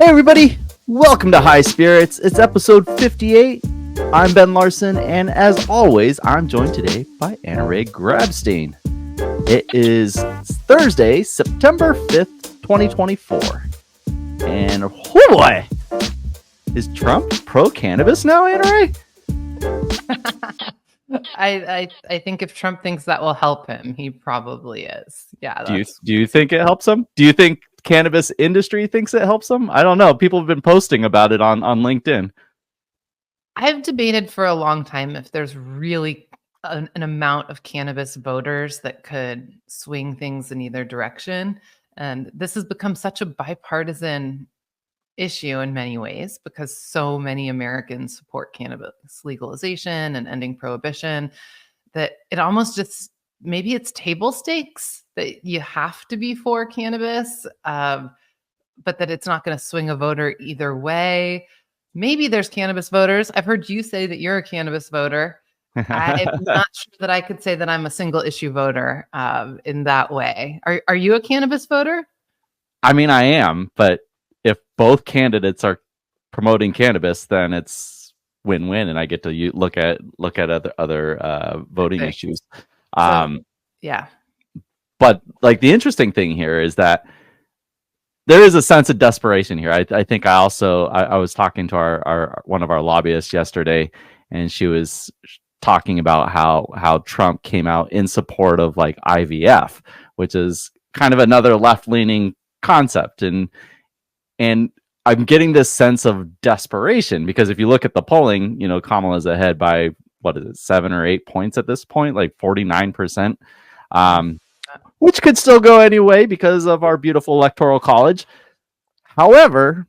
everybody, welcome to High Spirits. It's episode 58. I'm Ben AnnaRae, and as always, I'm joined today by AnnaRae Grabstein. It is Thursday, September 5th, 2024. And oh boy, is Trump pro-cannabis now, AnnaRae? I think if Trump thinks that will help him, he probably is. Yeah. Do you think it helps him? Do you think cannabis industry thinks it helps them? I don't know. People have been posting about it on LinkedIn. I've debated for a long time if there's really an amount of cannabis voters that could swing things in either direction. And this has become such a bipartisan issue in many ways because so many Americans support cannabis legalization and ending prohibition that it almost just, maybe it's table stakes that you have to be for cannabis, but that it's not going to swing a voter either way. Maybe there's cannabis voters. I've heard you say that you're a cannabis voter. I'm not sure that I could say that I'm a single issue voter in that way. Are you a cannabis voter? I mean, I am, but if both candidates are promoting cannabis, then it's win-win, and I get to look at other voting issues. Yeah. But like the interesting thing here is that there is a sense of desperation here. I think I was talking to our one of our lobbyists yesterday, and she was talking about how Trump came out in support of like IVF, which is kind of another left-leaning concept, and I'm getting this sense of desperation because if you look at the polling, Kamala's ahead by what is it, 7 or 8 points at this point, like 49%. Which could still go anyway because of our beautiful electoral college. However,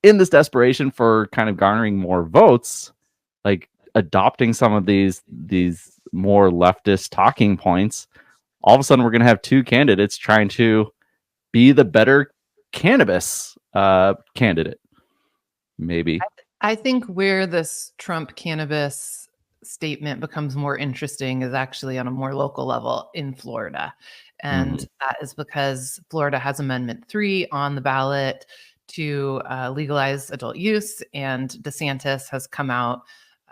in this desperation for kind of garnering more votes, like adopting some of these more leftist talking points, all of a sudden we're going to have two candidates trying to be the better cannabis candidate. Maybe. I think where this Trump cannabis statement becomes more interesting is actually on a more local level in Florida. And that is because Florida has Amendment 3 on the ballot to legalize adult use, and DeSantis has come out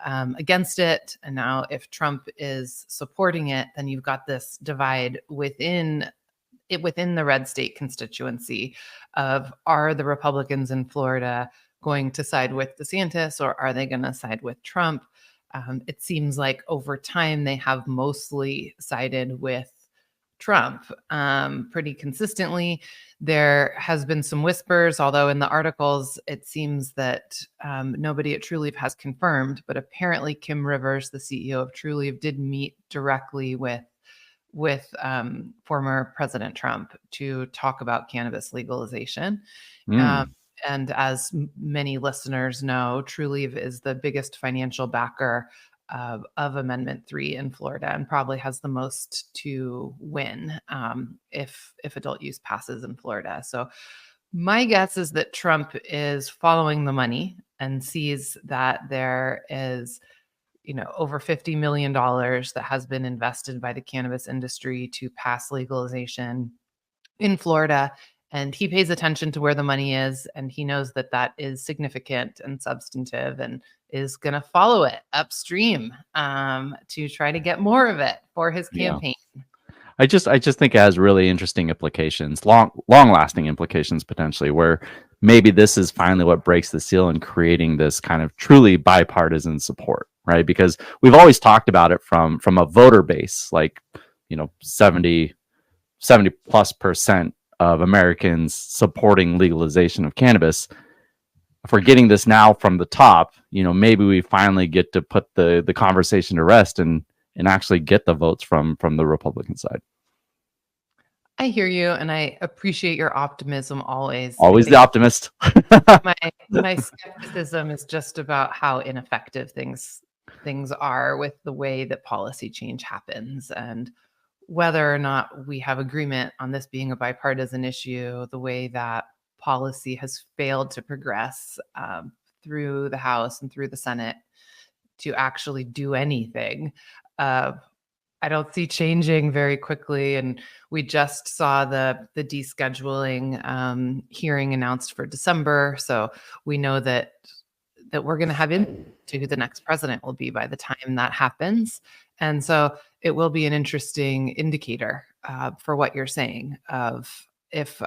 against it. And now if Trump is supporting it, then you've got this divide within the red state constituency of, are the Republicans in Florida going to side with DeSantis or are they going to side with Trump? It seems like over time they have mostly sided with Trump pretty consistently. There has been some whispers, although in the articles it seems that nobody at Trulieve has confirmed, but apparently Kim Rivers, the CEO of Trulieve, did meet directly with former President Trump to talk about cannabis legalization. And as many listeners know, Trulieve is the biggest financial backer of Amendment 3 in Florida and probably has the most to win if adult use passes in Florida. So my guess is that Trump is following the money and sees that there is over $50 million that has been invested by the cannabis industry to pass legalization in Florida. And he pays attention to where the money is, and he knows that that is significant and substantive and is going to follow it upstream to try to get more of it for his campaign. Yeah. I just think it has really interesting implications, long-lasting implications potentially, where maybe this is finally what breaks the seal in creating this kind of truly bipartisan support, right? Because we've always talked about it from a voter base, like 70+% of Americans supporting legalization of cannabis. If we're getting this now from the top, maybe we finally get to put the conversation to rest and actually get the votes from the Republican side. I hear you, and I appreciate your optimism always. Always the optimist. my skepticism is just about how ineffective things are with the way that policy change happens, and whether or not we have agreement on this being a bipartisan issue, the way that policy has failed to progress through the House and through the Senate to actually do anything. I don't see changing very quickly. And we just saw the descheduling hearing announced for December. So we know that we're going to have into who the next president will be by the time that happens. And so it will be an interesting indicator for what you're saying of if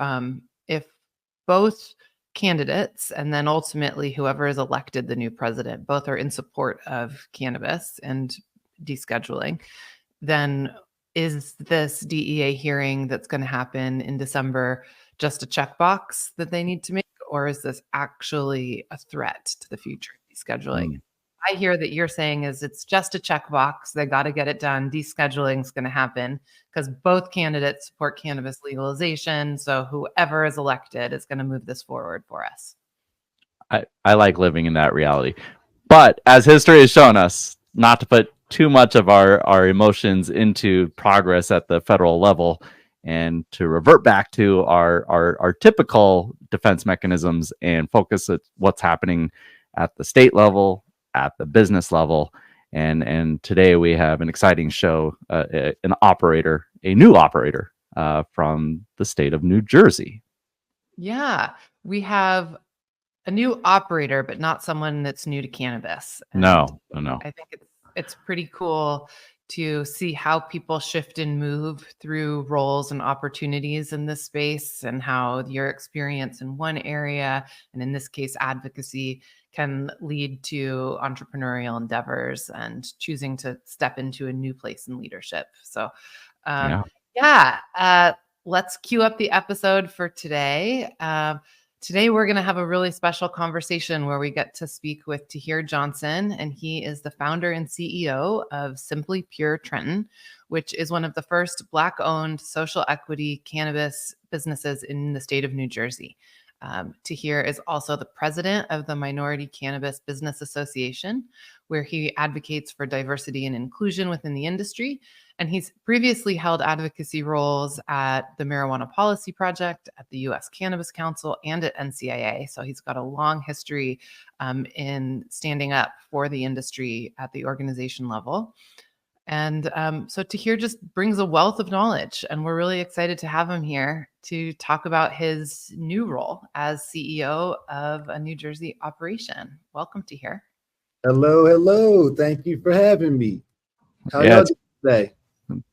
both candidates and then ultimately whoever is elected the new president both are in support of cannabis and descheduling, then is this DEA hearing that's going to happen in December just a checkbox that they need to make, or is this actually a threat to the future of descheduling? I hear that you're saying is it's just a checkbox. They got to get it done. Descheduling is going to happen because both candidates support cannabis legalization. So whoever is elected is going to move this forward for us. I like living in that reality. But as history has shown us, not to put too much of our emotions into progress at the federal level and to revert back to our typical defense mechanisms and focus at what's happening at the state level, at the business level. And today we have an exciting show, a new operator from the state of New Jersey. Yeah, we have a new operator, but not someone that's new to cannabis. And No. I think it's pretty cool to see how people shift and move through roles and opportunities in this space, and how your experience in one area, and in this case, advocacy, can lead to entrepreneurial endeavors and choosing to step into a new place in leadership. So, let's cue up the episode for today. Today, we're going to have a really special conversation where we get to speak with Tahir Johnson, and he is the founder and CEO of Simply Pure Trenton, which is one of the first Black-owned social equity cannabis businesses in the state of New Jersey. Tahir is also the president of the Minority Cannabis Business Association, where he advocates for diversity and inclusion within the industry. And he's previously held advocacy roles at the Marijuana Policy Project, at the U.S. Cannabis Council, and at NCIA. So he's got a long history in standing up for the industry at the organization level. And so Tahir just brings a wealth of knowledge, and we're really excited to have him here to talk about his new role as CEO of a New Jersey operation. Welcome, Tahir. Hello. Thank you for having me. How are y'all doing today?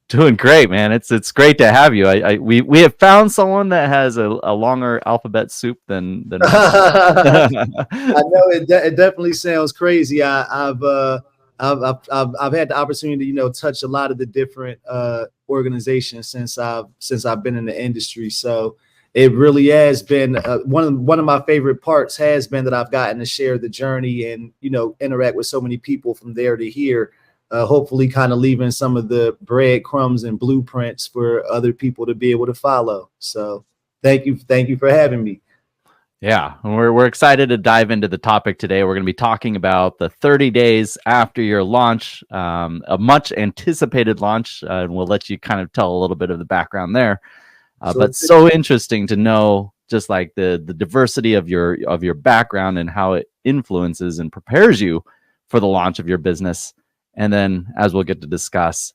Doing great, man. It's great to have you. We have found someone that has a longer alphabet soup than I know it definitely sounds crazy. I've had the opportunity to touch a lot of the different organizations since I've been in the industry. So it really has been one of my favorite parts has been that I've gotten to share the journey and interact with so many people from there to here. Hopefully kind of leaving some of the breadcrumbs and blueprints for other people to be able to follow. So thank you for having me. Yeah, we're excited to dive into the topic today. We're going to be talking about the 30 days after your launch, a much anticipated launch, and we'll let you kind of tell a little bit of the background there. But so interesting to know just like the diversity of your background and how it influences and prepares you for the launch of your business. And then, as we'll get to discuss,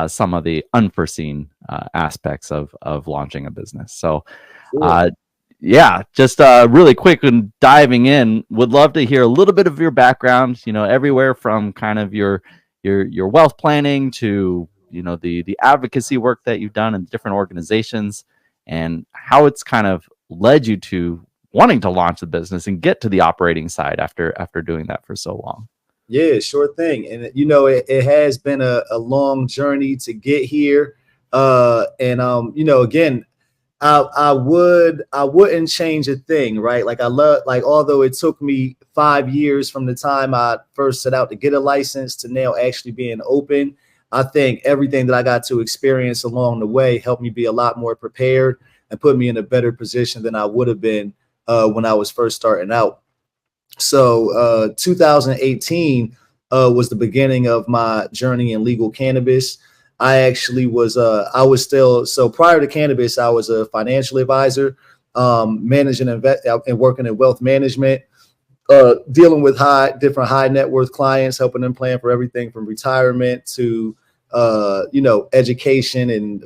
some of the unforeseen aspects of launching a business. So, just really quick and diving in, would love to hear a little bit of your background. Everywhere from kind of your wealth planning to the advocacy work that you've done in different organizations, and how it's kind of led you to wanting to launch the business and get to the operating side after doing that for so long. Yeah, sure thing. And it has been a long journey to get here. Again, I wouldn't change a thing, right? Although it took me 5 years from the time I first set out to get a license to now actually being open, I think everything that I got to experience along the way helped me be a lot more prepared and put me in a better position than I would have been when I was first starting out. So 2018 was the beginning of my journey in legal cannabis. I actually was prior to cannabis, I was a financial advisor, managing and working in wealth management, dealing with different high net worth clients, helping them plan for everything from retirement to education and,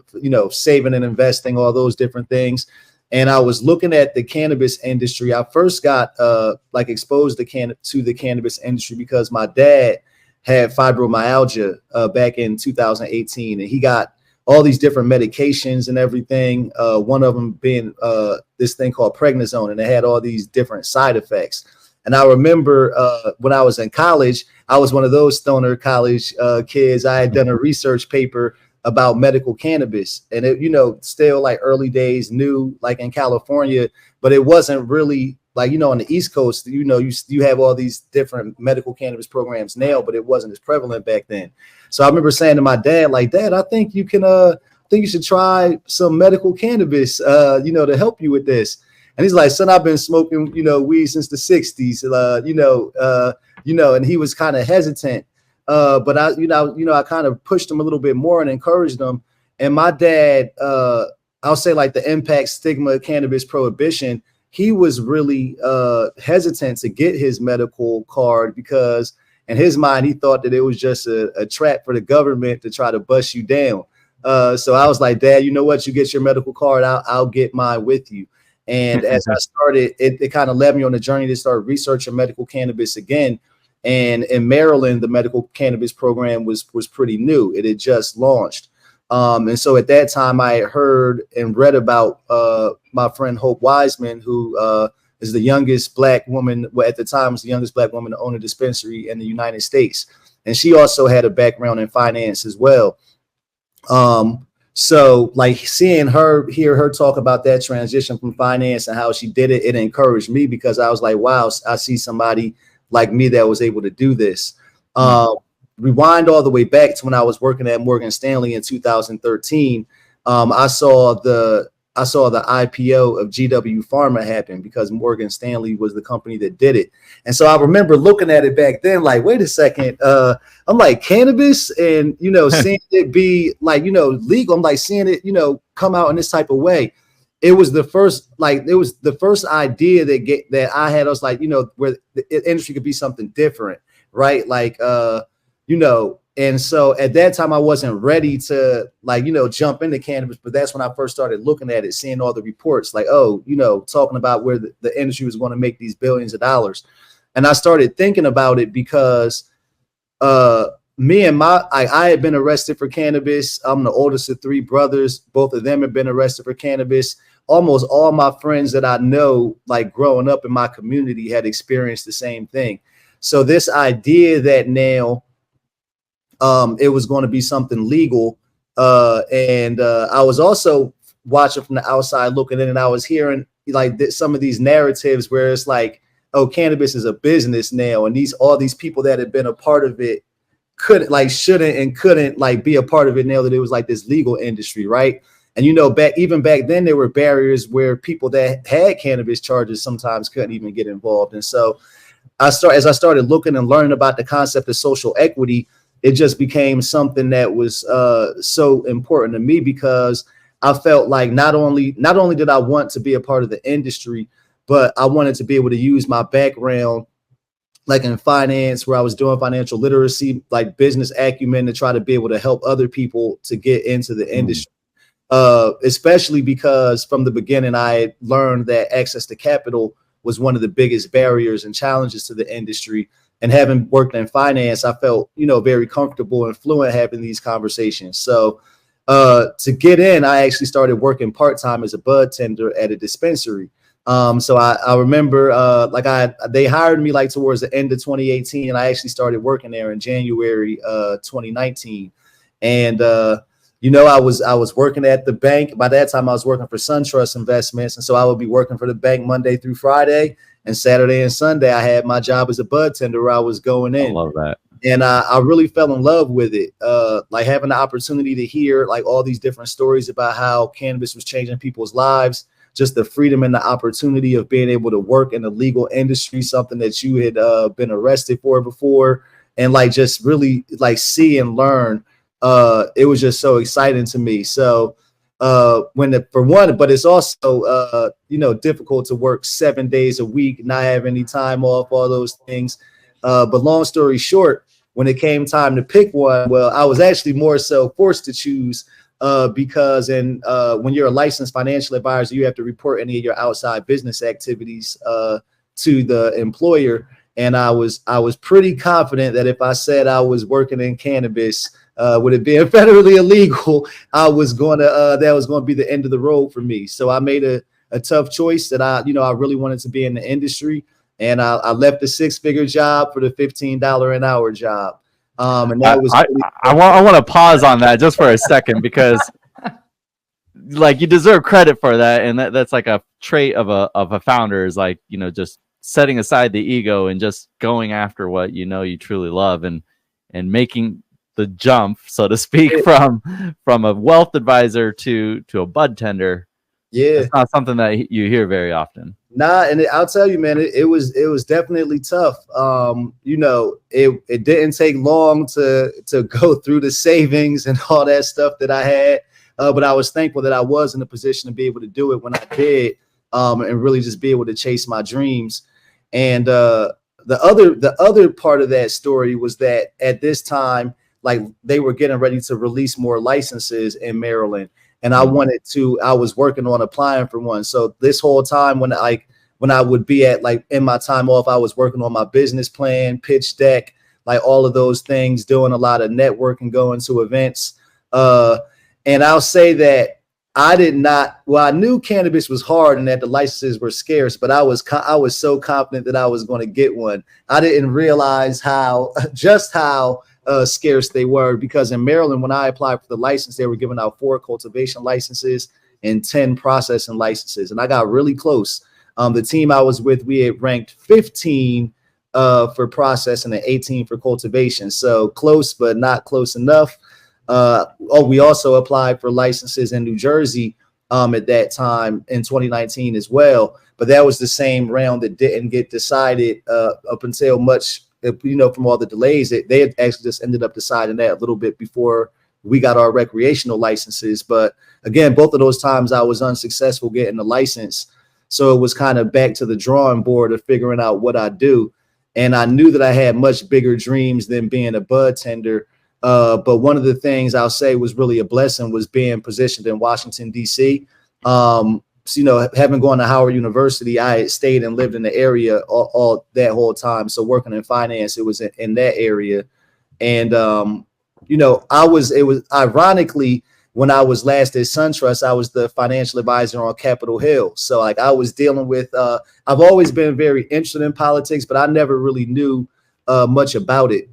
saving and investing, all those different things. And I was looking at the cannabis industry. I first got exposed to the cannabis industry because my dad had fibromyalgia back in 2018, and he got all these different medications and everything. One of them being this thing called prednisone, and it had all these different side effects. And I remember when I was in college, I was one of those stoner college kids. I had done a research paper about medical cannabis, and it, still like early days, new, like in California, but it wasn't really like, on the East Coast, you have all these different medical cannabis programs now, but it wasn't as prevalent back then. So I remember saying to my dad, like, Dad, I think you should try some medical cannabis, to help you with this. And he's like, son, I've been smoking, weed since the 60s, and he was kind of hesitant. But I kind of pushed him a little bit more and encouraged him. And my dad, I'll say like the impact stigma of cannabis prohibition, he was really hesitant to get his medical card because in his mind, he thought that it was just a trap for the government to try to bust you down. So I was like, Dad, you know what? You get your medical card, I'll get mine with you. And as I started, it kind of led me on a journey to start researching medical cannabis again. And in Maryland, the medical cannabis program was pretty new. It had just launched. And so at that time, I had heard and read about my friend Hope Wiseman, who is the youngest Black woman, well, at the time was the youngest Black woman to own a dispensary in the United States. And she also had a background in finance as well. So like hear her talk about that transition from finance and how she did it, it encouraged me because I was like, wow, I see somebody like me that was able to do this. Rewind all the way back to when I was working at Morgan Stanley in 2013. I saw the IPO of GW Pharma happen because Morgan Stanley was the company that did it. And so I remember looking at it back then, like, wait a second, I'm like, cannabis, and, seeing it be like, legal. I'm like seeing it, come out in this type of way. It was the first idea that I had. I was like, where the industry could be something different, right? Like, and so at that time I wasn't ready to jump into cannabis, but that's when I first started looking at it, seeing all the reports, like, talking about where the industry was going to make these billions of dollars. And I started thinking about it because me and I had been arrested for cannabis. I'm the oldest of three brothers. Both of them have been arrested for cannabis. Almost all my friends that I know, like growing up in my community, had experienced the same thing. So this idea that now it was going to be something legal. And I was also watching from the outside looking in, and I was hearing like some of these narratives where it's like, oh, cannabis is a business now. And all these people that had been a part of it shouldn't and couldn't be a part of it now that it was like this legal industry. Right. And, even back then, there were barriers where people that had cannabis charges sometimes couldn't even get involved. And so as I started looking and learning about the concept of social equity, it just became something that was so important to me because I felt like not only did I want to be a part of the industry, but I wanted to be able to use my background, like in finance, where I was doing financial literacy, like business acumen, to try to be able to help other people to get into the industry. Especially because from the beginning, I had learned that access to capital was one of the biggest barriers and challenges to the industry. And having worked in finance, I felt, very comfortable and fluent having these conversations. So to get in, I actually started working part-time as a bud tender at a dispensary. So I remember they hired me like towards the end of 2018, and I actually started working there in January 2019. And I was working at the bank. By that time, I was working for SunTrust Investments, and so I would be working for the bank Monday through Friday. And Saturday and Sunday, I had my job as a bud tender where I was going in. I love that. And I really fell in love with it. Like having the opportunity to hear like all these different stories about how cannabis was changing people's lives, just the freedom and the opportunity of being able to work in the legal industry, something that you had been arrested for before, and like just really like see and learn. It was just so exciting to me. So but it's also, difficult to work 7 days a week, not have any time off, all those things. But long story short, when it came time to pick one, well, I was actually more so forced to choose because when you're a licensed financial advisor, you have to report any of your outside business activities to the employer. And I was pretty confident that if I said I was working in cannabis, with it being federally illegal, that was going to be the end of the road for me. So I made a tough choice that I really wanted to be in the industry. And I left the 6-figure job for the $15 an hour job. And that was I want to pause on that just for a second, because like, you deserve credit for that. And that's like a trait of a founder, is like, just setting aside the ego and just going after what you truly love, and making the jump, so to speak, from a wealth advisor to a bud tender. Yeah, it's not something that you hear very often. Nah, and I'll tell you, man, it was definitely tough. It didn't take long to go through the savings and all that stuff that I had, but I was thankful that I was in a position to be able to do it when I did, and really just be able to chase my dreams. And the other part of that story was that at this time, like, they were getting ready to release more licenses in Maryland. And I was working on applying for one. So this whole time when I would be at, like, in my time off, I was working on my business plan, pitch deck, like all of those things, doing a lot of networking, going to events. And I'll say that I knew cannabis was hard and that the licenses were scarce, but I was so confident that I was going to get one. I didn't realize how scarce they were, because in Maryland, when I applied for the license, they were giving out 4 cultivation licenses and 10 processing licenses. And I got really close. The team I was with, we had ranked 15 for processing and 18 for cultivation. So close, but not close enough. We also applied for licenses in New Jersey at that time in 2019 as well. But that was the same round that didn't get decided up until much, from all the delays. They had actually just ended up deciding that a little bit before we got our recreational licenses. But again, both of those times I was unsuccessful getting the license. So it was kind of back to the drawing board of figuring out what I do. And I knew that I had much bigger dreams than being a bud tender. But one of the things I'll say was really a blessing was being positioned in Washington, D.C. So, having gone to Howard University, I had stayed and lived in the area all that whole time. So working in finance, it was in that area. And, it was ironically, when I was last at SunTrust, I was the financial advisor on Capitol Hill. So like, I was dealing with, I've always been very interested in politics, but I never really knew much about it.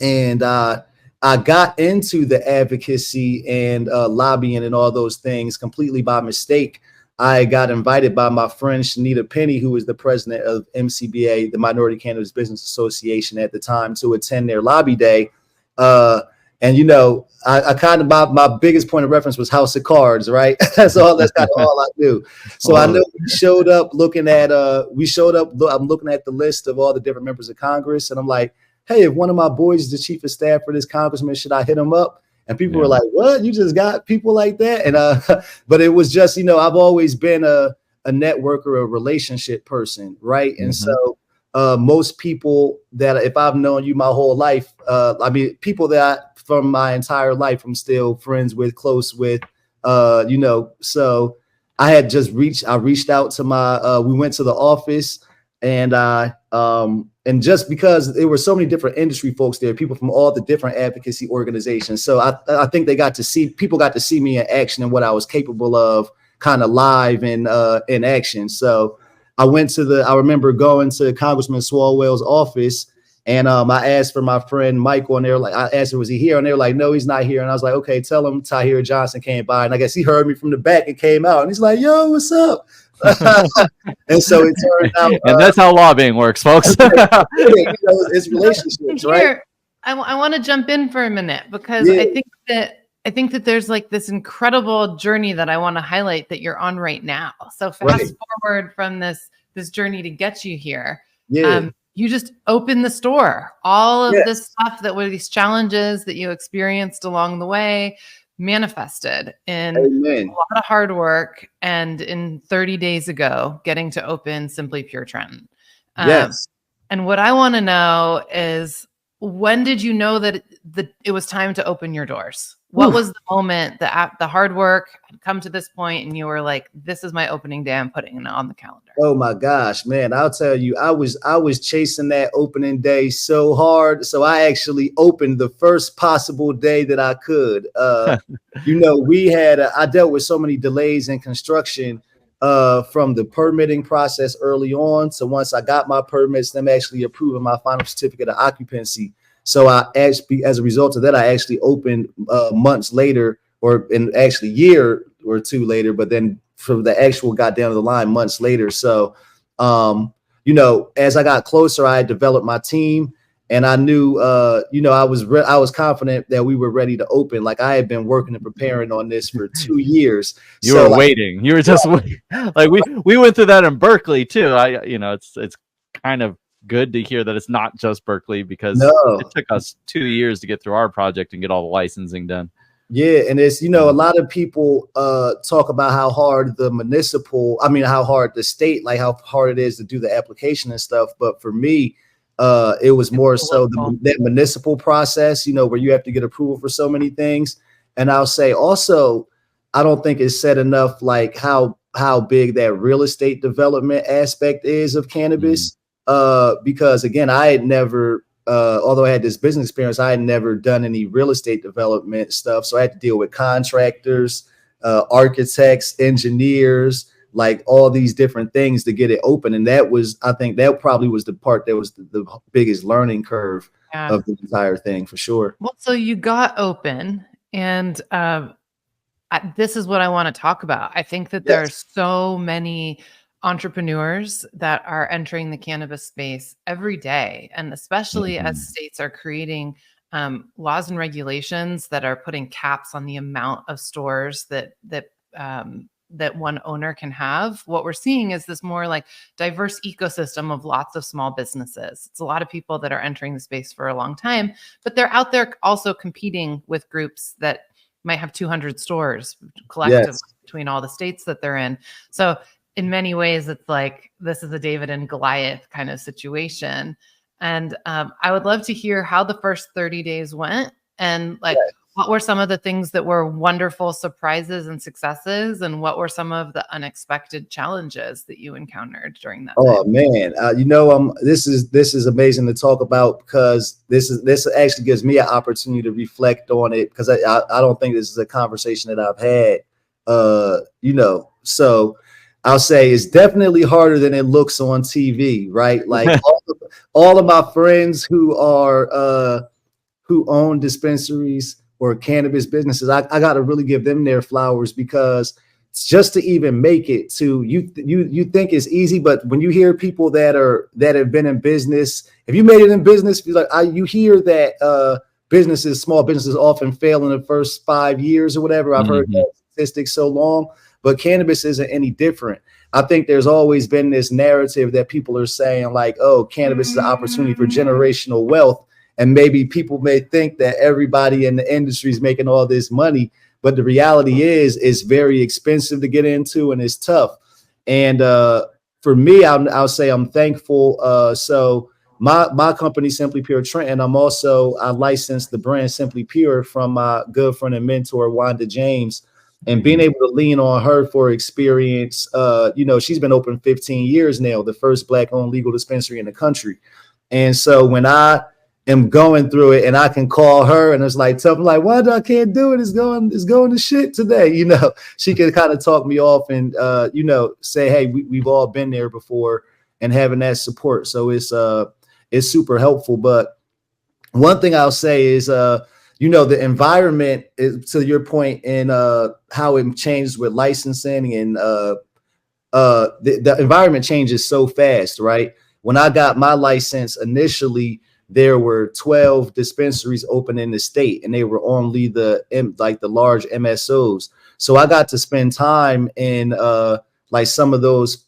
And I got into the advocacy and lobbying and all those things completely by mistake. I got invited by my friend Shanita Penny, who was the president of MCBA, the Minority Cannabis Business Association at the time, to attend their lobby day. And I kind of, my biggest point of reference was House of Cards, right? That's kind of all I knew. So I know we showed up. I'm looking at the list of all the different members of Congress, and I'm like, hey, if one of my boys is the chief of staff for this congressman, should I hit him up? And people were like, what? You just got people like that? And but it was just, I've always been a networker, a relationship person, right? And so most people that, if I've known you my whole life, people that from my entire life I'm still friends with, close with, so I had just reached out to we went to the office, and just because there were so many different industry folks there, people from all the different advocacy organizations. So I think people got to see me in action and what I was capable of, kind of live and in action. So I remember going to Congressman Swalwell's office, and I asked for my friend Michael, and they were like, I asked him, was he here? And they were like, no, he's not here. And I was like, okay, tell him Tahir Johnson came by. And I guess he heard me from the back and came out, and he's like, yo, what's up? And so it turned out, and that's how lobbying works, folks. It's relationships, right? I want to jump in for a minute, because I think that there's like this incredible journey that I want to highlight that you're on right now. So fast forward from this journey to get you here. You just opened the store. All of this stuff that were these challenges that you experienced along the way manifested in a lot of hard work, and in 30 days ago, getting to open Simply Pure Trenton. And what I want to know is, when did you know that it was time to open your doors? What was the moment that the hard work had come to this point and you were like, this is my opening day, I'm putting it on the calendar? Oh my gosh, man. I'll tell you, I was chasing that opening day so hard. So I actually opened the first possible day that I could. You know, I dealt with so many delays in construction from the permitting process early on. So once I got my permits, them actually approving my final certificate of occupancy. So I actually, as a result of that, I actually opened months later, or in actually year or two later, but then from the actual got down the line months later. So, you know, as I got closer, I had developed my team, and I knew, you know, I was confident that we were ready to open. Like I had been working and preparing on this for 2 years. You were waiting. You were just waiting. Like we went through that in Berkeley too. You know, it's kind of good to hear that it's not just Berkeley, because it took us 2 years to get through our project and get all the licensing done. Yeah, and it's, you know, a lot of people talk about how hard how hard the state, like how hard it is to do the application and stuff. But for me, it was more so that municipal process, you know, where you have to get approval for so many things. And I'll say also, I don't think it's said enough, like how big that real estate development aspect is of cannabis. Because again, I had never, although I had this business experience, I had never done any real estate development stuff. So I had to deal with contractors, architects, engineers, like all these different things to get it open. And I think that probably was the part that was the biggest learning curve of the entire thing, for sure. Well, so you got open, and this is what I want to talk about. I think that there are so many entrepreneurs that are entering the cannabis space every day, and especially as states are creating laws and regulations that are putting caps on the amount of stores that one owner can have. What we're seeing is this more like diverse ecosystem of lots of small businesses. It's a lot of people that are entering the space for a long time, but they're out there also competing with groups that might have 200 stores collectively between all the states that they're in. So in many ways, it's like this is a David and Goliath kind of situation. And I would love to hear how the first 30 days went, and like what were some of the things that were wonderful surprises and successes, and what were some of the unexpected challenges that you encountered during that time? Man, you know, this is amazing to talk about, because this actually gives me an opportunity to reflect on it, because I don't think this is a conversation that I've had, you know. So I'll say it's definitely harder than it looks on TV, right? Like all of my friends who own dispensaries or cannabis businesses, I got to really give them their flowers, because just to even make it to you think it's easy, but when you hear people that have been in business, if you made it in business, you hear that small businesses often fail in the first 5 years or whatever. I've heard that statistics so long. But cannabis isn't any different. I think there's always been this narrative that people are saying like, oh, cannabis is an opportunity for generational wealth. And maybe people may think that everybody in the industry is making all this money. But the reality is it's very expensive to get into, and it's tough. And for me, I'll say I'm thankful. So my company, Simply Pure Trenton, I licensed the brand Simply Pure from my good friend and mentor, Wanda James. And being able to lean on her for experience, you know, she's been open 15 years now, the first Black-owned legal dispensary in the country. And so when I am going through it and I can call her and it's like, something like, Wanda, I can't do it. It's going to shit today. You know, she can kind of talk me off and, you know, say, hey, we've all been there before, and having that support. So it's super helpful. But one thing I'll say is, you know, the environment is, to your point, and how it changes with licensing, and the environment changes so fast, right? When I got my license initially, there were 12 dispensaries open in the state, and they were only the large MSOs. So I got to spend time in like some of those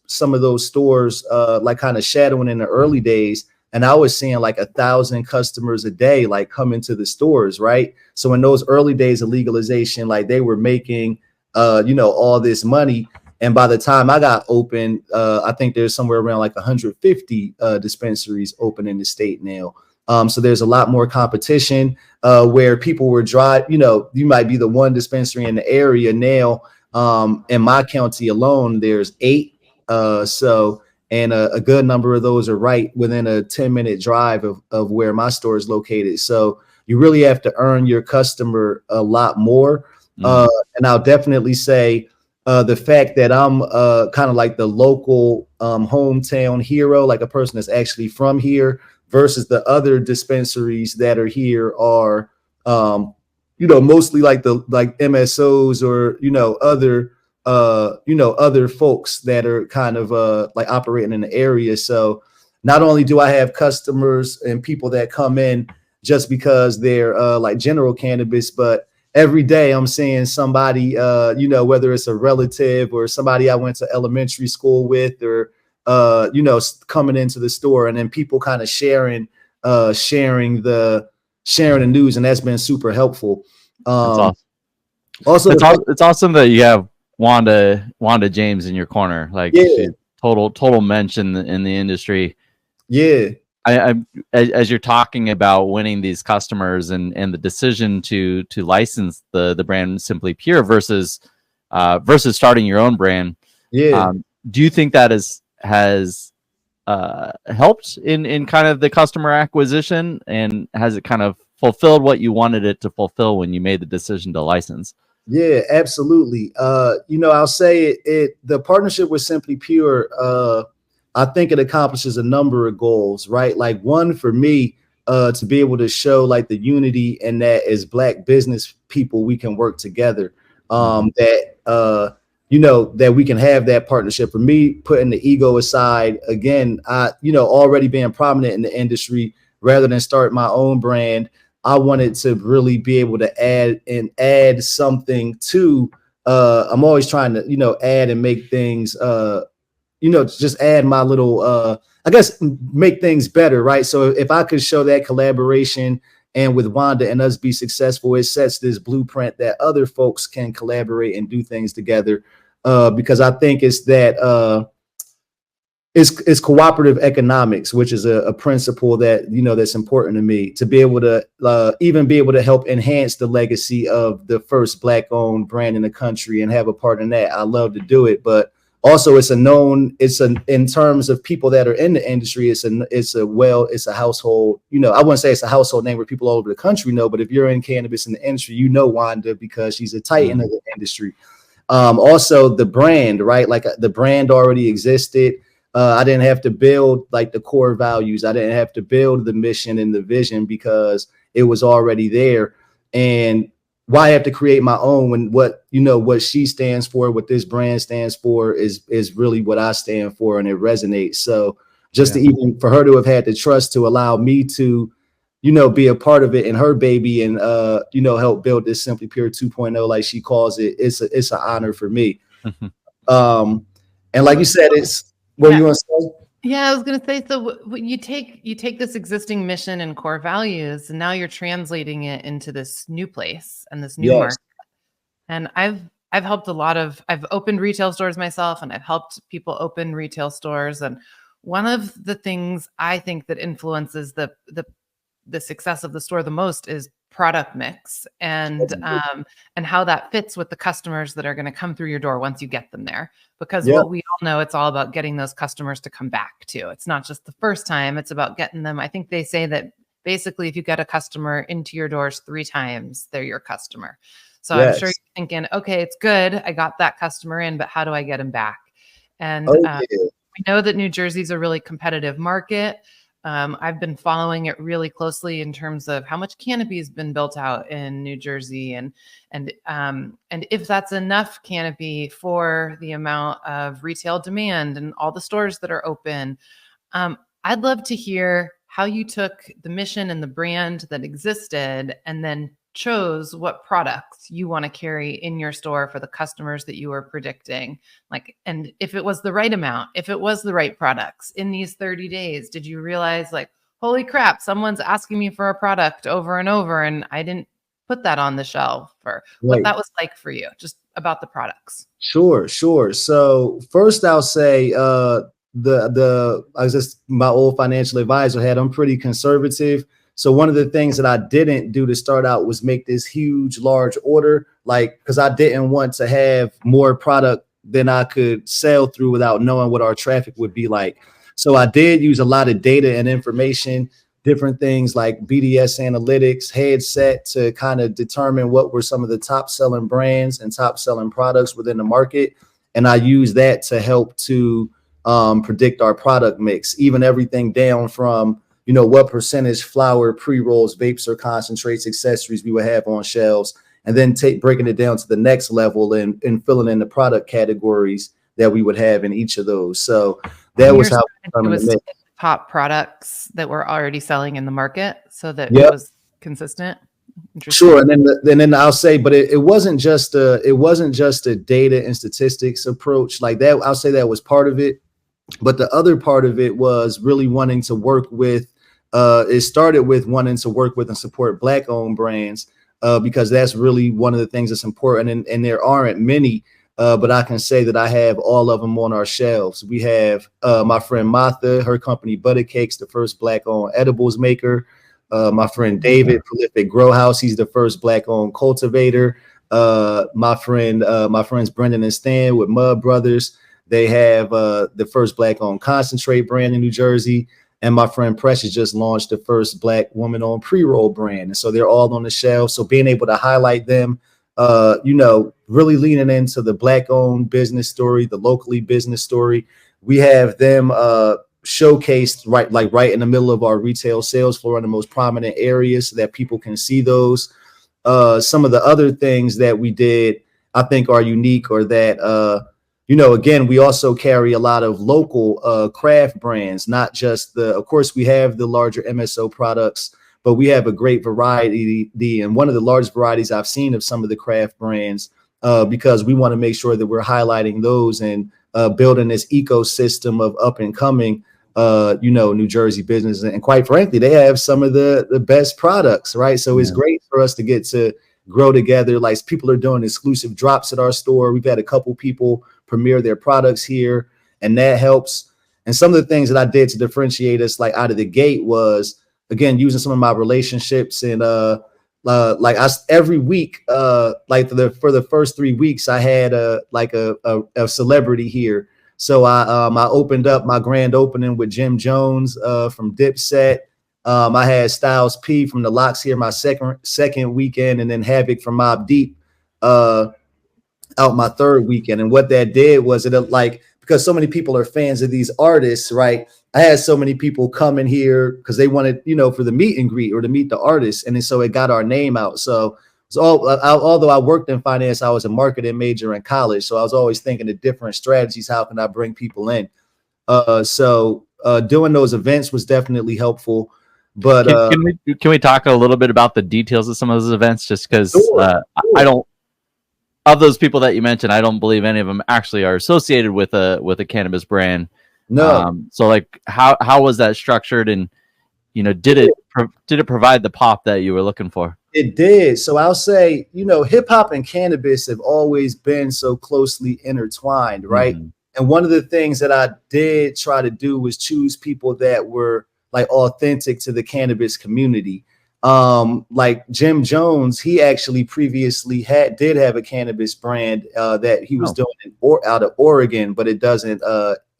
stores, like kind of shadowing in the early days. And I was seeing like 1,000 customers a day, like come into the stores, right? So in those early days of legalization, like they were making, you know, all this money. And by the time I got open, I think there's somewhere around like 150 dispensaries open in the state now. So there's a lot more competition, where people were you might be the one dispensary in the area. Now, in my county alone, there's 8. And a good number of those are right within a 10-minute drive of where my store is located. So you really have to earn your customer a lot more. And I'll definitely say the fact that I'm kind of like the local hometown hero, like a person that's actually from here, versus the other dispensaries that are here are, mostly like MSOs or, other folks that are kind of like operating in the area. So not only do I have customers and people that come in just because they're like general cannabis, but every day I'm seeing somebody, whether it's a relative or somebody I went to elementary school with, or, coming into the store, and then people kind of sharing the news. And that's been super helpful. That's awesome. Also, it's awesome that you have Wanda James in your corner. Like, she's total mensch in the industry. Yeah. As you're talking about winning these customers and the decision to license the brand Simply Pure versus starting your own brand. Yeah. Do you think that has helped in kind of the customer acquisition, and has it kind of fulfilled what you wanted it to fulfill when you made the decision to license? Yeah, absolutely. I'll say the partnership with Simply Pure, I think it accomplishes a number of goals, right? Like, one, for me, to be able to show like the unity, and that as Black business people, we can work together. That we can have that partnership. For me, putting the ego aside, again, already being prominent in the industry, rather than start my own brand, I wanted to really be able to add something to. I'm always trying to, add and make things, just add my little, I guess, make things better, right? So if I could show that collaboration, and with Wanda and us be successful, it sets this blueprint that other folks can collaborate and do things together. Because I think it's that it's cooperative economics, which is a principle that, that's important to me, to be able to even be able to help enhance the legacy of the first Black-owned brand in the country and have a part in that. I love to do it, but also in terms of people that are in the industry, it's a household, I wouldn't say it's a household name where people all over the country know, but if you're in cannabis in the industry, Wanda, because she's a titan of the industry. Also the brand, right? Like, the brand already existed. I didn't have to build like the core values. I didn't have to build the mission and the vision, because it was already there. And why have to create my own when what she stands for, what this brand stands for is really what I stand for, and it resonates. So just to even for her to have had the trust to allow me to, be a part of it and her baby, and help build this Simply Pure 2.0, like she calls it, it's an honor for me. And like you said, it's what you want to say? Yeah, I was going to say, so when you take this existing mission and core values, and now you're translating it into this new place and this new market. And I've helped I've opened retail stores myself, and I've helped people open retail stores. And one of the things I think that influences the success of the store the most is product mix, and how that fits with the customers that are going to come through your door once you get them there. Because what we all know, it's all about getting those customers to come back to. It's not just the first time, it's about getting them. I think they say that basically if you get a customer into your doors 3 times, they're your customer. So I'm sure you're thinking, okay, it's good, I got that customer in, but how do I get him back? And we know that New Jersey's a really competitive market. I've been following it really closely in terms of how much canopy has been built out in New Jersey, and if that's enough canopy for the amount of retail demand and all the stores that are open. I'd love to hear how you took the mission and the brand that existed and then chose what products you want to carry in your store for the customers that you were predicting. Like, and if it was the right amount, if it was the right products in these 30 days, did you realize, like, holy crap, someone's asking me for a product over and over, and I didn't put that on the shelf? Or what that was like for you, just about the products. Sure. So first I'll say, I was just, my old financial advisor had, I'm pretty conservative. So one of the things that I didn't do to start out was make this huge, large order, like, because I didn't want to have more product than I could sell through without knowing what our traffic would be like. So I did use a lot of data and information, different things like BDS analytics, headset, to kind of determine what were some of the top selling brands and top selling products within the market. And I used that to help to predict our product mix, even everything down from, you know, what percentage flower, pre-rolls, vapes, or concentrates, accessories we would have on shelves, and then breaking it down to the next level and filling in the product categories that we would have in each of those. So that was how it was top products that were already selling in the market, so that Yep. it was consistent. Sure, and then I'll say, but it wasn't just a data and statistics approach like that. I'll say that was part of it, but the other part of it was really wanting to work with. It started with wanting to work with and support Black-owned brands, because that's really one of the things that's important. And there aren't many, but I can say that I have all of them on our shelves. We have my friend Martha, her company Butter Cakes, the first Black-owned edibles maker. My friend David, Prolific Grow House, he's the first Black-owned cultivator. My friends Brendan and Stan with Mud Brothers, they have the first Black-owned concentrate brand in New Jersey. And my friend Precious just launched the first Black woman-owned pre-roll brand. And so they're all on the shelf. So being able to highlight them, you know, really leaning into the Black-owned business story, the locally business story. We have them showcased right in the middle of our retail sales floor in the most prominent areas so that people can see those. Some of the other things that we did, I think, are unique, or that, you know, again, we also carry a lot of local craft brands, not just of course, we have the larger MSO products, but we have a great variety, and one of the largest varieties I've seen of some of the craft brands, because we want to make sure that we're highlighting those and building this ecosystem of up and coming, you know, New Jersey business. And quite frankly, they have some of the best products, right? So it's great for us to get to grow together. Like, people are doing exclusive drops at our store. We've had a couple people premiere their products here, and that helps. And some of the things that I did to differentiate us, like out of the gate, was, again, using some of my relationships. And like every week, like for the first 3 weeks, I had a celebrity here. So I opened up my grand opening with Jim Jones from Dipset. I had Styles P from the Locks here my second weekend, and then Havoc from Mobb Deep out my third weekend. And what that did was, it, like, because so many people are fans of these artists, right? I had so many people come in here because they wanted, you know, for the meet and greet or to meet the artists. And then so it got our name out. So although I worked in finance, I was a marketing major in college. So I was always thinking of different strategies. How can I bring people in? So doing those events was definitely helpful. But can we talk a little bit about the details of some of those events? Just because sure. I don't, of those people that you mentioned, I don't believe any of them actually are associated with a cannabis brand. No. So like, how was that structured, and, you know, did it provide the pop that you were looking for? It did. So I'll say, you know, hip hop and cannabis have always been so closely intertwined, right? Mm-hmm. And one of the things that I did try to do was choose people that were like authentic to the cannabis community. Like Jim Jones, he actually previously did have a cannabis brand that he was doing out of Oregon, but it doesn't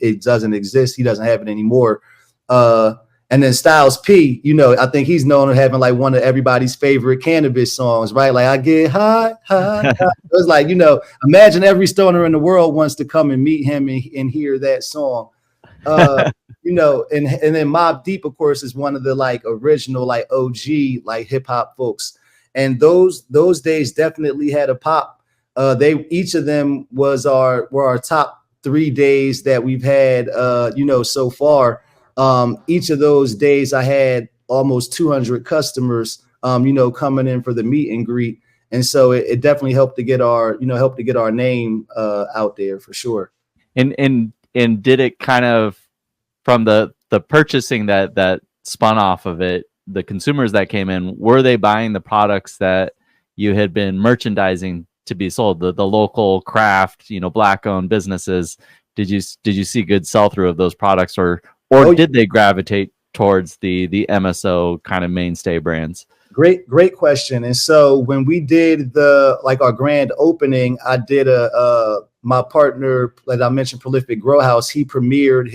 exist. He doesn't have it anymore. And then Styles P, you know, I think he's known for having like one of everybody's favorite cannabis songs, right? Like, I get high, high, high. It was like, you know, imagine every stoner in the world wants to come and meet him and hear that song. You know, and then Mobb Deep, of course, is one of the like original, like OG, like hip hop folks. And those days definitely had a pop. Each of them were our top 3 days that we've had, you know, so far. Each of those days I had almost 200 customers, you know, coming in for the meet and greet. And so it definitely helped to get our name out there for sure. And did it kind of, from the purchasing that spun off of it, the consumers that came in, were they buying the products that you had been merchandising to be sold, the local craft, you know, Black owned businesses? Did you see good sell through of those products, or did they gravitate towards the MSO kind of mainstay brands? Great question. And so when we did our grand opening, I did my partner, like I mentioned, Prolific Grow House, he premiered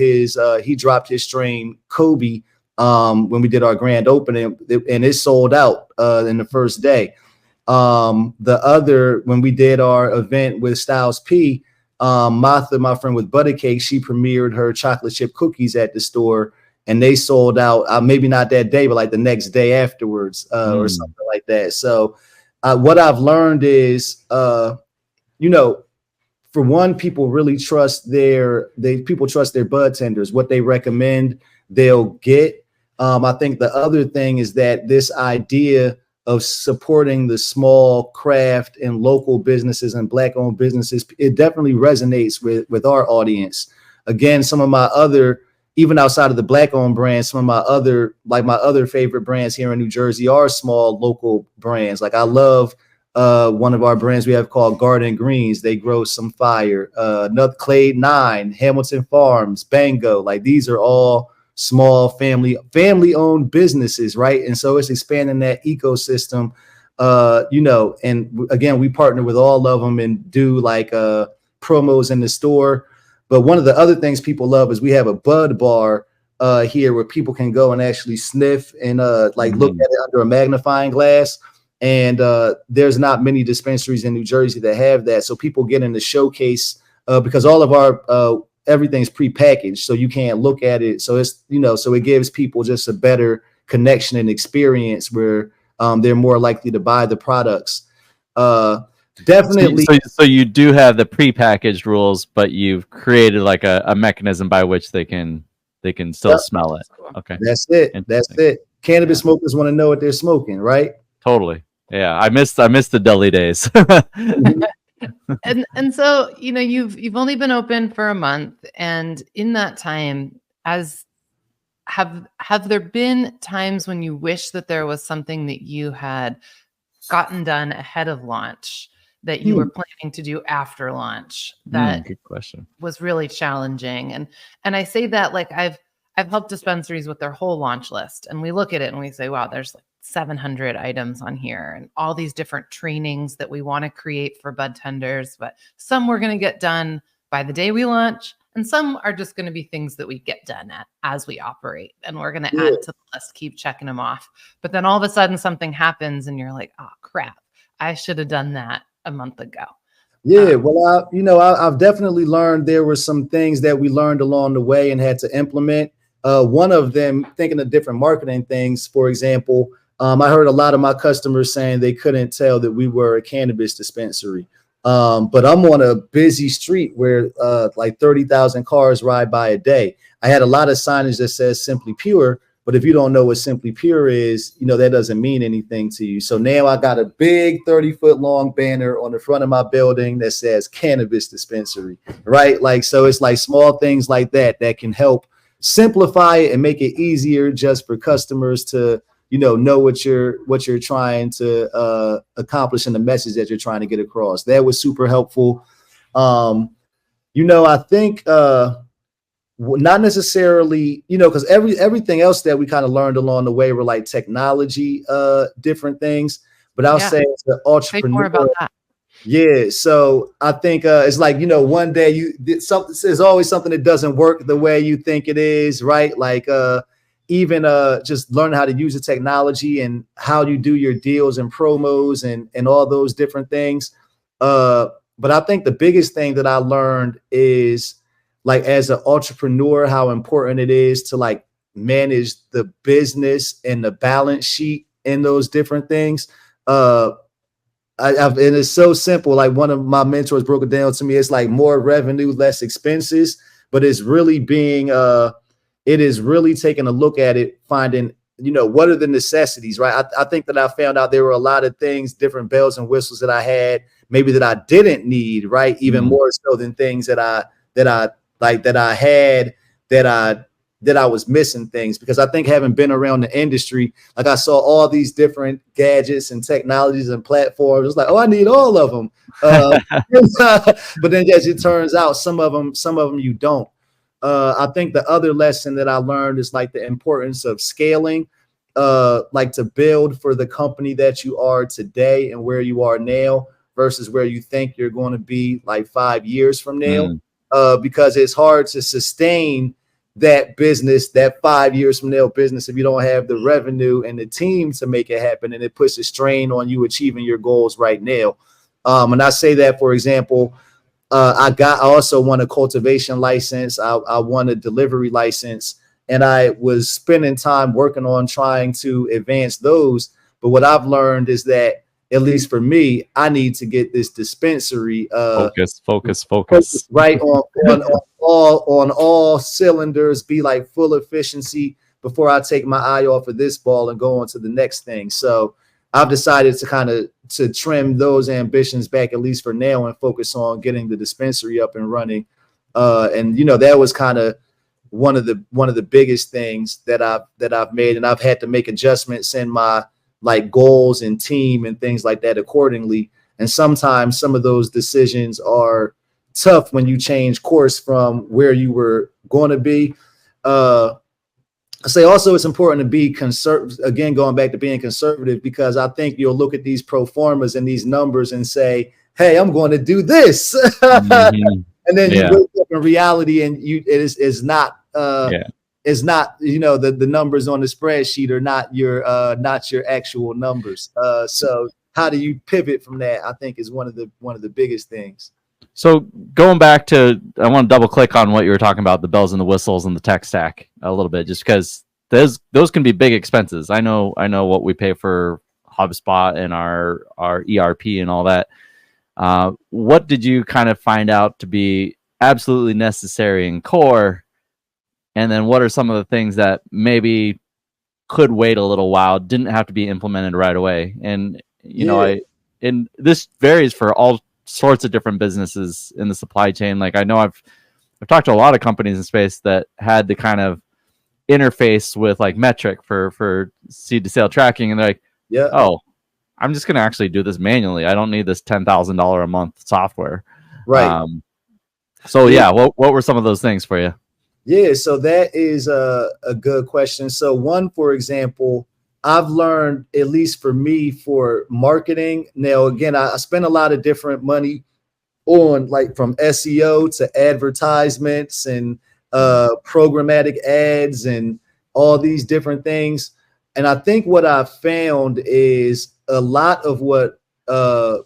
he dropped his strain Kobe when we did our grand opening, and it sold out in the first day. When we did our event with Styles P, Martha, my friend with Butter Cake, she premiered her chocolate chip cookies at the store, and they sold out. Maybe not that day, but like the next day afterwards, or something like that. So, what I've learned is, for one, people really trust people trust their bud tenders. What they recommend, they'll get. I think the other thing is that this idea of supporting the small craft and local businesses and Black-owned businesses, it definitely resonates with our audience. Again, some of my other, even outside of the Black-owned brands, some of my other favorite brands here in New Jersey are small local brands. Like I love one of our brands we have called Garden Greens. They grow some fire. Another Clade 9, Hamilton Farms, Bango. Like these are all small family-owned businesses, right? And so it's expanding that ecosystem, and again, we partner with all of them and do promos in the store. But one of the other things people love is we have a bud bar here where people can go and actually sniff and look at it under a magnifying glass. And there's not many dispensaries in New Jersey that have that. So people get in the showcase because all of our everything's prepackaged, so you can't look at it. So it's, so it gives people just a better connection and experience where they're more likely to buy the products. Definitely. So you do have the prepackaged rules, but you've created like a mechanism by which they can still smell it. Okay. That's it. Cannabis smokers want to know what they're smoking, right? Totally. Yeah. I missed the deli days. And so, you've only been open for a month, and in that time, have there been times when you wish that there was something that you had gotten done ahead of launch that you were planning to do after launch that good question. Was really challenging? And I say that like I've helped dispensaries with their whole launch list, and we look at it and we say, wow, there's like 700 items on here and all these different trainings that we want to create for bud tenders, but some we're going to get done by the day we launch, and some are just going to be things that we get done as we operate, and we're going to add to the list, keep checking them off. But then all of a sudden something happens and you're like, oh crap, I should have done that a month ago. Yeah, well, I've definitely learned there were some things that we learned along the way and had to implement. One of them, thinking of different marketing things, for example, I heard a lot of my customers saying they couldn't tell that we were a cannabis dispensary. But I'm on a busy street where like 30,000 cars ride by a day. I had a lot of signage that says Simply Pure, but if you don't know what Simply Pure is, that doesn't mean anything to you. So now I got a big 30-foot long banner on the front of my building that says Cannabis Dispensary, right? Like, so it's like small things like that can help simplify it and make it easier just for customers to know what you're trying to accomplish and the message that you're trying to get across. That was super helpful. I think not necessarily, because everything else that we kind of learned along the way were like technology, different things. But I'll say as an entrepreneur, more about that. Yeah, so I think it's like, one day there's always something that doesn't work the way you think it is, right? Like even just learn how to use the technology and how you do your deals and promos and all those different things. But I think the biggest thing that I learned is, like, as an entrepreneur, how important it is to like manage the business and the balance sheet and those different things. And it's so simple. Like, one of my mentors broke it down to me. It's like more revenue, less expenses, but it's really it is really taking a look at it, finding, what are the necessities, right? I think that I found out there were a lot of things, different bells and whistles that I had, maybe that I didn't need, right? Even more so than things that I had that I that I was missing things, because I think having been around the industry, like I saw all these different gadgets and technologies and platforms. It's like, oh, I need all of them. But then as it turns out, some of them you don't. I think the other lesson that I learned is like the importance of scaling, like to build for the company that you are today and where you are now versus where you think you're going to be like 5 years from now. Because it's hard to sustain that business, that 5 years from now business, if you don't have the revenue and the team to make it happen, and it puts a strain on you achieving your goals right now. And I say that, for example, I also won a cultivation license. I won a delivery license, and I was spending time working on trying to advance those. But what I've learned is that, at least for me, I need to get this dispensary focus right on all cylinders, be like full efficiency before I take my eye off of this ball and go on to the next thing. So I've decided to trim those ambitions back, at least for now, and focus on getting the dispensary up and running. And that was kind of one of the biggest things that I've made, and I've had to make adjustments in my like goals and team and things like that accordingly. And sometimes some of those decisions are tough when you change course from where you were going to be. I say also it's important to be conservative, again, going back to being conservative, because I think you'll look at these pro formas and these numbers and say, hey, I'm going to do this. And then you wake up in reality and it's not it's not, the numbers on the spreadsheet are not your actual numbers. So how do you pivot from that, I think, is one of the biggest things. So going back to, I want to double click on what you were talking about, the bells and the whistles and the tech stack a little bit, just because those can be big expenses. I know what we pay for HubSpot and our ERP and all that. What did you kind of find out to be absolutely necessary and core? And then what are some of the things that maybe could wait a little while, didn't have to be implemented right away? And, and this varies for all sorts of different businesses in the supply chain. Like I know I've talked to a lot of companies in space that had to kind of interface with like metric for seed to sale tracking. And they're like, oh, I'm just going to actually do this manually. I don't need this $10,000 a month software. Right. What were some of those things for you? Yeah, so that is a good question. So one, for example, I've learned, at least for me, for marketing. Now, again, I spend a lot of different money on like from SEO to advertisements and programmatic ads and all these different things. And I think what I've found is a lot of what I've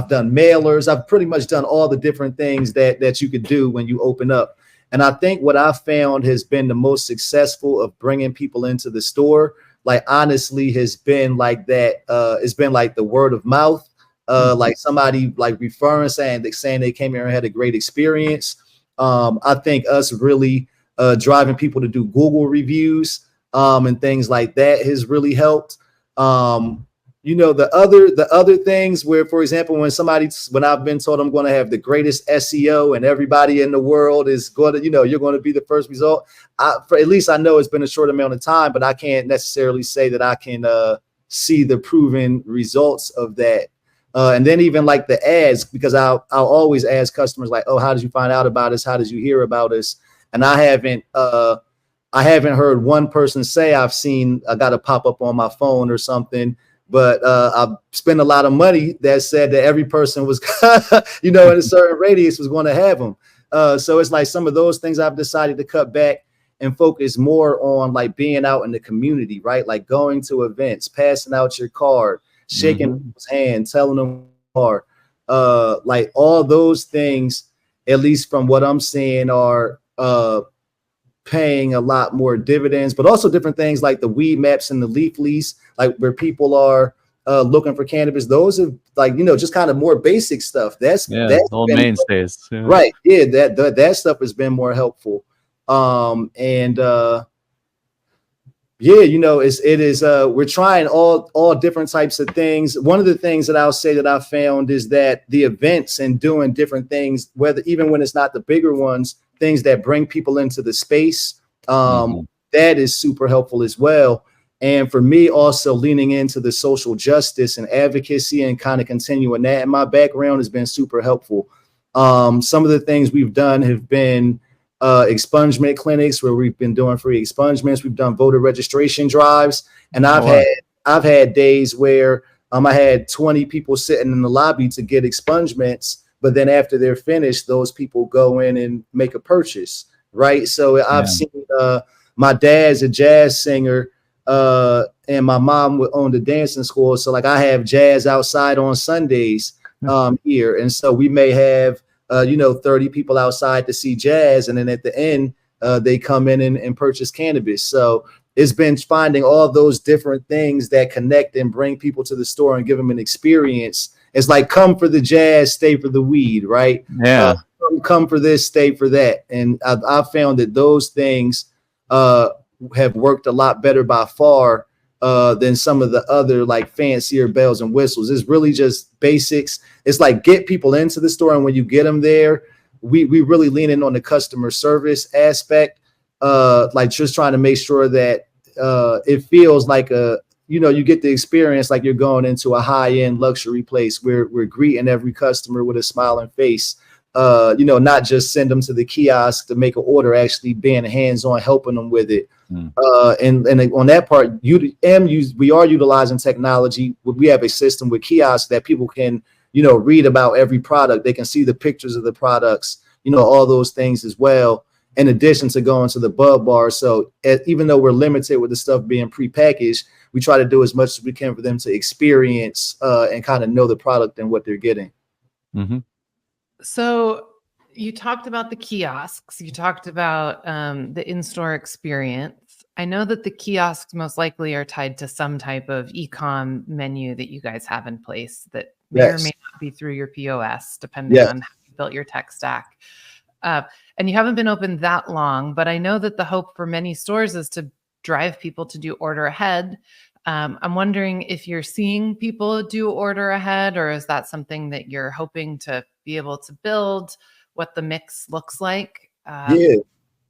done mailers. I've pretty much done all the different things that you could do when you open up. And I think what I found has been the most successful of bringing people into the store, like honestly, has been like that. It's been like the word of mouth, like somebody like referring, saying they came here and had a great experience. I think us really driving people to do Google reviews and things like that has really helped. The other things where, for example, when I've been told I'm going to have the greatest SEO and everybody in the world is going to, you're going to be the first result. At least I know it's been a short amount of time, but I can't necessarily say that I can see the proven results of that. And then even like the ads, because I'll always ask customers like, oh, how did you find out about us? How did you hear about us? And I haven't heard one person say I got a pop up on my phone or something. But I spent a lot of money that said that every person was, in a certain radius was going to have them. So it's like some of those things I've decided to cut back and focus more on like being out in the community, right? Like going to events, passing out your card, shaking people's hand, telling them are like all those things, at least from what I'm seeing, are paying a lot more dividends, but also different things like the weed maps and the leaf lease, like where people are looking for cannabis. Those are like, just kind of more basic stuff. That's old mainstays. Yeah. Right. Yeah. That stuff has been more helpful. We're trying all different types of things. One of the things that I'll say that I found is that the events and doing different things, even when it's not the bigger ones, things that bring people into the space That is super helpful as well. And for me, also leaning into the social justice and advocacy and kind of continuing that in my background has been super helpful. Some of the things we've done have been expungement clinics where we've been doing free expungements. We've done voter registration drives, and I've had days where I had 20 people sitting in the lobby to get expungements, but then after they're finished, those people go in and make a purchase, right? So I've seen my dad's a jazz singer, and my mom owned a dancing school. So like I have jazz outside on Sundays here. And so we may have, 30 people outside to see jazz. And then at the end, they come in and purchase cannabis. So it's been finding all those different things that connect and bring people to the store and give them an experience. It's like, come for the jazz, stay for the weed, right? Yeah. Come for this, stay for that. And I've found that those things have worked a lot better by far than some of the other like fancier bells and whistles. It's really just basics. It's like get people into the store, and when you get them there, we really lean in on the customer service aspect, like just trying to make sure that it feels like you get the experience like you're going into a high-end luxury place where we're greeting every customer with a smiling face. Not just send them to the kiosk to make an order, actually being hands-on, helping them with it. And on that part, we are utilizing technology. We have a system with kiosks that people can, read about every product. They can see the pictures of the products, all those things as well, in addition to going to the bud bar. So even though we're limited with the stuff being prepackaged, we try to do as much as we can for them to experience and kind of know the product and what they're getting. So you talked about the kiosks, you talked about the in-store experience. I know that the kiosks most likely are tied to some type of e-com menu that you guys have in place that may or may not be through your POS, depending on how you built your tech stack. And you haven't been open that long, but I know that the hope for many stores is to drive people to do order ahead. I'm wondering if you're seeing people do order ahead, or is that something that you're hoping to be able to build, what the mix looks like?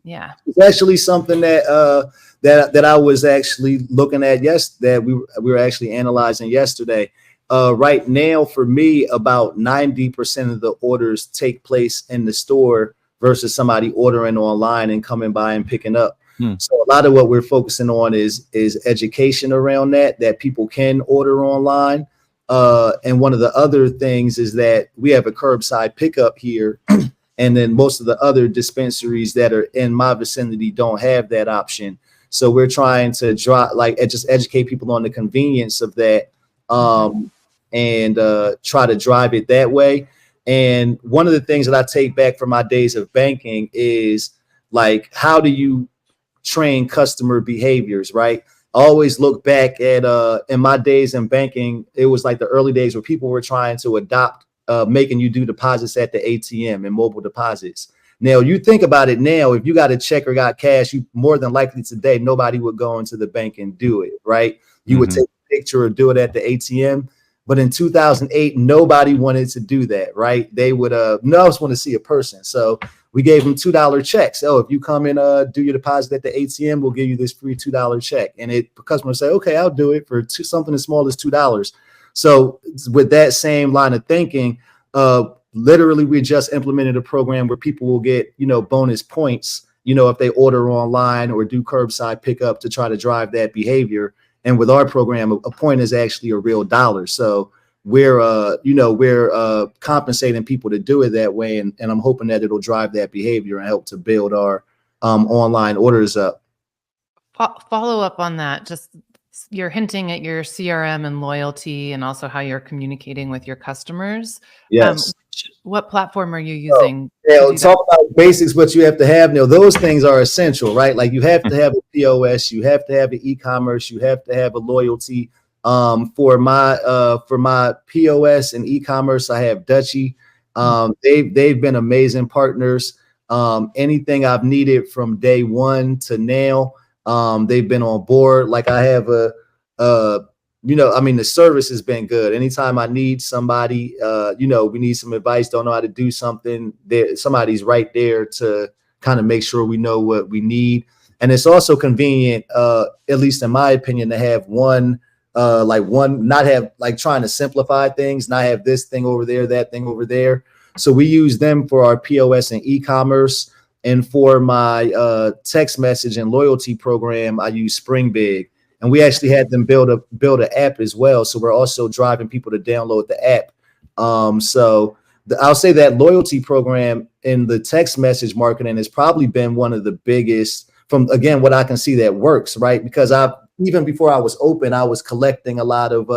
Yeah. It's actually something that I was actually looking at that we were actually analyzing yesterday. Right now, for me, about 90% of the orders take place in the store versus somebody ordering online and coming by and picking up. So a lot of what we're focusing on is education around that people can order online. And one of the other things is that we have a curbside pickup here. And then most of the other dispensaries that are in my vicinity don't have that option. So we're trying to just educate people on the convenience of that and try to drive it that way. And one of the things that I take back from my days of banking is like, how do you train customer behaviors, right? I always look back at in my days in banking, it was like the early days where people were trying to adopt making you do deposits at the ATM and mobile deposits. Now, you think about it now, if you got a check or got cash, you more than likely today, nobody would go into the bank and do it, right? You would take a picture or do it at the ATM. But in 2008, nobody wanted to do that, right? They would no one want to see a person. So we gave them $2 checks. Oh, if you come and do your deposit at the ATM, we'll give you this free $2 check. And the customer would say, okay, I'll do it for something as small as $2. So with that same line of thinking, literally, we just implemented a program where people will get, bonus points, if they order online or do curbside pickup to try to drive that behavior. And with our program, a point is actually a real dollar. So we're compensating people to do it that way. And I'm hoping that it'll drive that behavior and help to build our online orders up. Follow up on that. Just you're hinting at your CRM and loyalty and also how you're communicating with your customers. Yes. What platform are you using? Talk about basics, what you have to have. Those things are essential, right? Like you have to have a POS, you have to have an e-commerce, you have to have a loyalty. For my POS and e-commerce, I have 𝗔𝗯cie. They've been amazing partners. Anything I've needed from day one to now, they've been on board. Like I have the service has been good. Anytime I need somebody, we need some advice, don't know how to do something, somebody's right there to kind of make sure we know what we need. And it's also convenient, at least in my opinion, to have one, not have like trying to simplify things, not have this thing over there, that thing over there. So we use them for our POS and e-commerce. And for my text message and loyalty program, I use SpringBig. And we actually had them build an app as well. So we're also driving people to download the app. I'll say that loyalty program in the text message marketing has probably been one of the biggest, from again what I can see, that works, right? Because even before I was open, I was collecting a lot of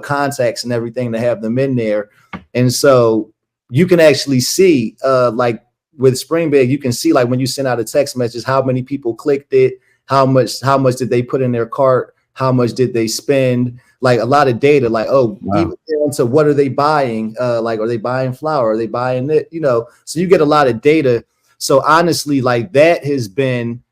contacts and everything to have them in there. And so you can actually see like with SpringBig, you can see like when you send out a text message, how many people clicked it, how much did they put in their cart, how much did they spend, like a lot of data, like, oh, wow. Even down to what are they buying? Like, are they buying flour? Are they buying it? So you get a lot of data. So honestly, like that has been,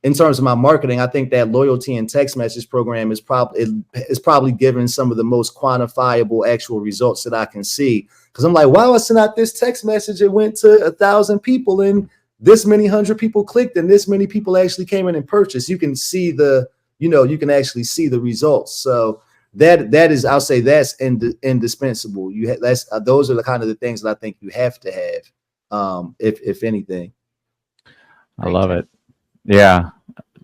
in terms of my marketing, I think that loyalty and text message program is probably given some of the most quantifiable actual results that I can see. Because I'm like, wow, I sent out this text message, it went to 1,000 people and this many 100 people clicked and this many people actually came in and purchased. You can see you can actually see the results. So that is, I'll say that's indispensable. Those are the kind of the things that I think you have to have, if anything. I love it. Yeah,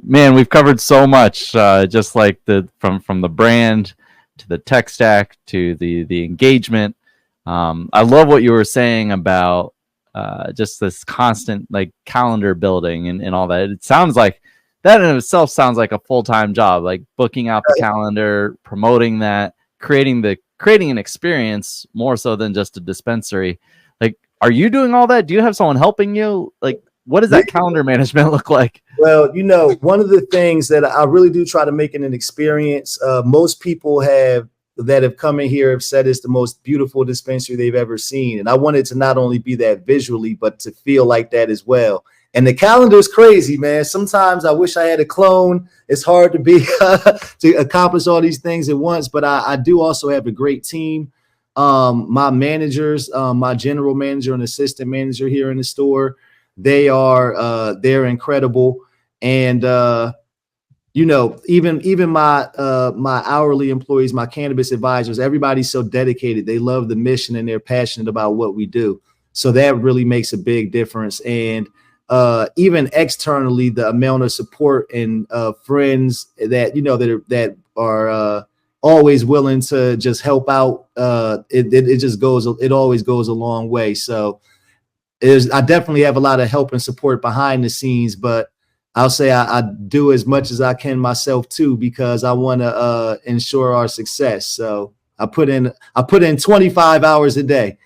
man, we've covered so much, just like from the brand to the tech stack to the engagement. I love what you were saying about just this constant like calendar building and all that. It sounds like that in itself sounds like a full-time job, like booking out the calendar, promoting that, creating an experience more so than just a dispensary. Like, are you doing all that? Do you have someone helping you? Like, what does that calendar management look like? Well, one of the things that I really do try to make it an experience. Most people that have come in here have said it's the most beautiful dispensary they've ever seen. And I wanted to not only be that visually, but to feel like that as well. And the calendar is crazy, man. Sometimes I wish I had a clone. It's hard to be to accomplish all these things at once, but I do also have a great team. My managers, my general manager and assistant manager here in the store, they're incredible. And even my hourly employees, my cannabis advisors, everybody's so dedicated. They love the mission and they're passionate about what we do. So that really makes a big difference. And even externally, the amount of support and friends that are always willing to just help out, it always goes a long way. So I definitely have a lot of help and support behind the scenes, but I'll say I do as much as I can myself too, because I want to ensure our success. So I put in 25 hours a day.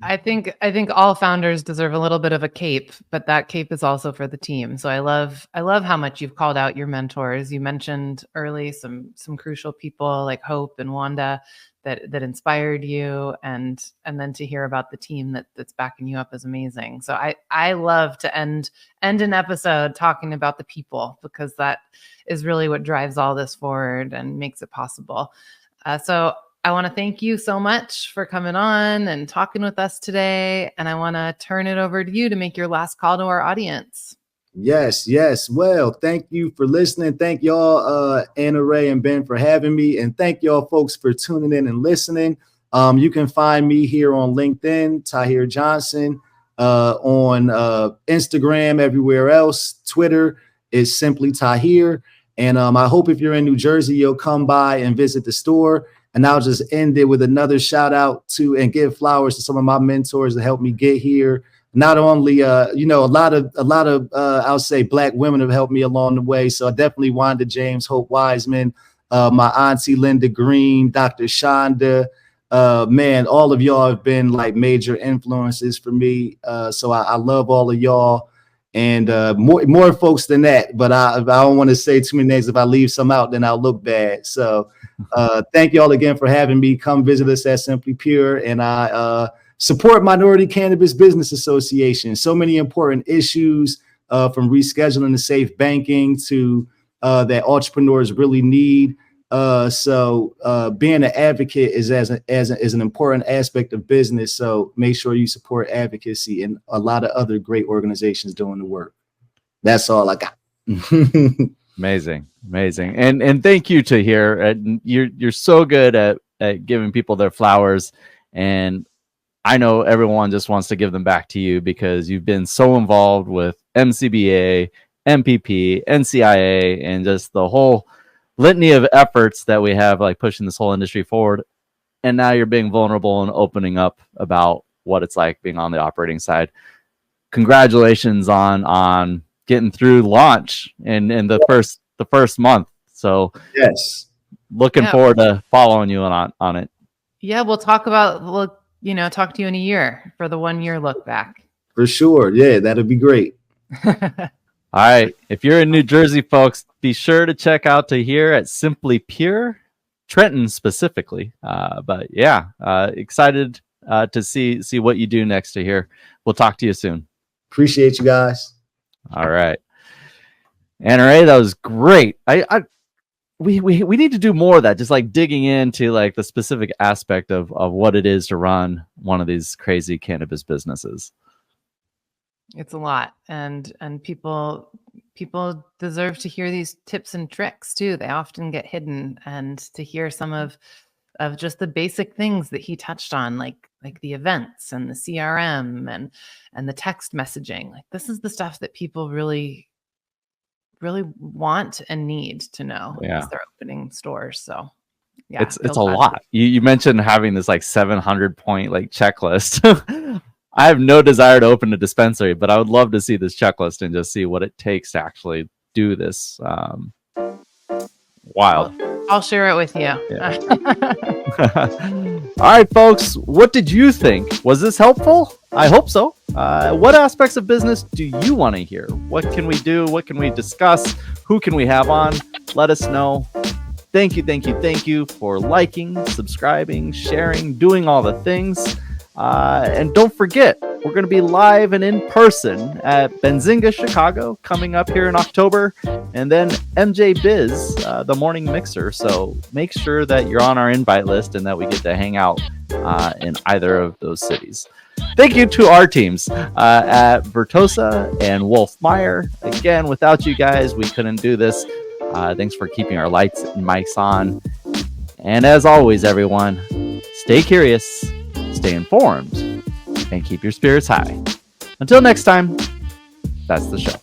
I think all founders deserve a little bit of a cape, but that cape is also for the team. So I love how much you've called out your mentors. You mentioned early some crucial people like Hope and Wanda that inspired you, and then to hear about the team that's backing you up is amazing. So I love to end an episode talking about the people, because that is really what drives all this forward and makes it possible. So I want to thank you so much for coming on and talking with us today. And I want to turn it over to you to make your last call to our audience. Yes. Well, thank you for listening. Thank y'all, AnnaRae and Ben, for having me. And thank y'all folks for tuning in and listening. You can find me here on LinkedIn, Tahir Johnson, on Instagram, everywhere else. Twitter is simply Tahir. And I hope if you're in New Jersey, you'll come by and visit the store. And I'll just end it with another shout out to and give flowers to some of my mentors that helped me get here. Not only, a lot of I'll say Black women have helped me along the way. So definitely Wanda James, Hope Wiseman, my auntie Linda Green, Dr. Shonda, man, all of y'all have been like major influences for me. So I love all of y'all, and more folks than that. But I don't want to say too many names. If I leave some out, then I'll look bad. So thank y'all again for having me. Come visit us at Simply Pure, and I support Minority Cannabis Business Association. So many important issues, from rescheduling to safe banking to that entrepreneurs really need. So being an advocate is is an important aspect of business. So make sure you support advocacy and a lot of other great organizations doing the work. That's all I got. Amazing. And thank you, Tahir. You're so good at giving people their flowers, and I know everyone just wants to give them back to you because you've been so involved with MCBA, MPP, NCIA, and just the whole litany of efforts that we have, like pushing this whole industry forward. And now you're being vulnerable and opening up about what it's like being on the operating side. Congratulations on getting through launch in the first month. So yes, looking forward to following you on it. Yeah, we'll talk to you in a year for the 1 year look back. For sure. Yeah, that'd be great. All right. If you're in New Jersey, folks, be sure to check out Tahir at Simply Pure Trenton specifically. But yeah, excited to see what you do next, Tahir. We'll talk to you soon. Appreciate you guys. All right. AnnaRae, that was great. We need to do more of that, just like digging into like the specific aspect of what it is to run one of these crazy cannabis businesses. It's a lot, and people deserve to hear these tips and tricks too. They often get hidden, and to hear some of just the basic things that he touched on, like the events and the CRM and the text messaging. Like, this is the stuff that people really want and need to know as they're opening stores. So yeah, it's a lot. You mentioned having this like 700 point like checklist. I have no desire to open a dispensary, but I would love to see this checklist and just see what it takes to actually do this. Wild. I'll share it with you. Yeah. All right, folks. What did you think? Was this helpful? I hope so. What aspects of business do you want to hear? What can we do? What can we discuss? Who can we have on? Let us know. Thank you for liking, subscribing, sharing, doing all the things. And don't forget, we're going to be live and in person at 𝗔𝗯𝐿𝐴 Chicago coming up here in October, and then MJ Biz, the morning mixer. So make sure that you're on our invite list and that we get to hang out in either of those cities. Thank you to our teams at 𝗷𝐸𝐴 and Wolf Meyer. Again, without you guys, we couldn't do this. Thanks for keeping our lights and mics on. And as always, everyone, stay curious, stay informed, and keep your spirits high. Until next time, that's the show.